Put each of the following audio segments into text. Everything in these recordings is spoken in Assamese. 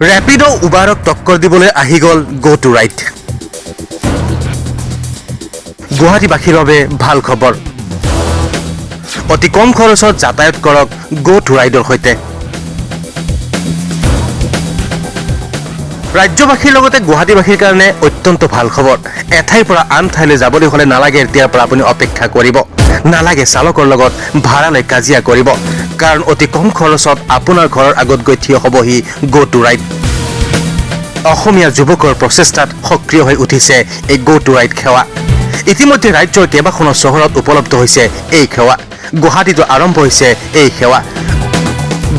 Rapido উবাৰক টক্কৰ দিবলৈ আহি গ'ল Go2Ride। গুৱাহাটীবাসীৰ বাবে ভাল খবৰ। অতি কম খৰচত যাতায়াত কৰক Go2Rideৰ সৈতে। ৰাজ্যবাসীৰ লগতে গুৱাহাটীবাসীৰ কাৰণে অত্যন্ত ভাল খবৰ। এঠাইৰ পৰা আন ঠাইলৈ যাবলৈ হ'লে নালাগে এতিয়াৰ পৰা আপুনি অপেক্ষা কৰিব। নালাগে চালকৰ লগত ভাড়ালৈ কাজিয়া কৰিব। কাৰণ অতি কম খৰচত আপোনাৰ ঘৰৰ আগত গৈ থিয় হ'বহি Go2Ride। অসমীয়া যুৱকৰ প্ৰচেষ্টাত সক্ৰিয় হৈ উঠিছে এই Go2Ride সেৱা। ইতিমধ্যে ৰাজ্যৰ কেইবাখনো চহৰত উপলব্ধ হৈছে এই সেৱা। গুৱাহাটীতো আৰম্ভ হৈছে এই সেৱা।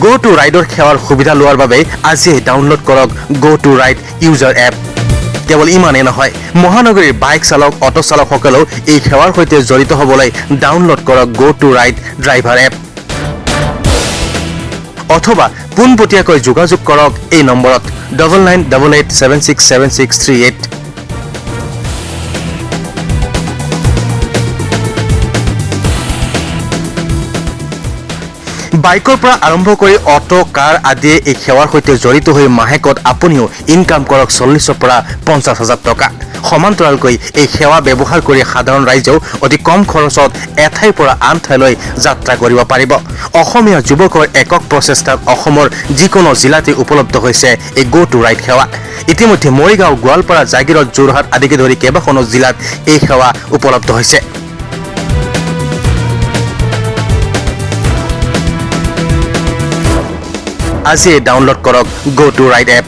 Go2Rideৰ সেৱাৰ সুবিধা লোৱাৰ বাবে আজিয়ে ডাউনলোড কৰক Go2Ride ইউজাৰ এপ। কেৱল ইমানেই নহয়, মহানগৰীৰ বাইক চালক অটো চালকসকলেও এই সেৱাৰ সৈতে জড়িত হ'বলৈ ডাউনলোড কৰক Go2Ride ড্ৰাইভাৰ এপ। অথবা পোনপটীয়াকৈ যোগাযোগ কৰক এই নম্বৰত 9988767638। বাইকৰ পৰা আৰম্ভ কৰি অটো কাৰ আদিয়ে এই সেৱাৰ সৈতে জড়িত হৈ মাহেকত আপুনিও ইনকাম কৰক 40,000 পৰা 50,000 টকা। সমান্তৰালকৈ এই সেৱা ব্যৱহাৰ কৰি সাধাৰণ ৰাইজেও অতি কম খৰচত এঠাইৰ পৰা আন ঠাইলৈ যাত্ৰা কৰিব পাৰিব। অসমীয়া যুৱকৰ একক প্ৰচেষ্টাত অসমৰ যিকোনো জিলাতে উপলব্ধ হৈছে এই Go2Ride সেৱা। ইতিমধ্যে মৰিগাঁও, গোৱালপাৰা, জাগিৰোড, যোৰহাট আদিকে ধৰি কেইবাখনো জিলাত এই সেৱা উপলব্ধ হৈছে। আজিয়ে ডাউনলোড কৰক Go2Ride এপ।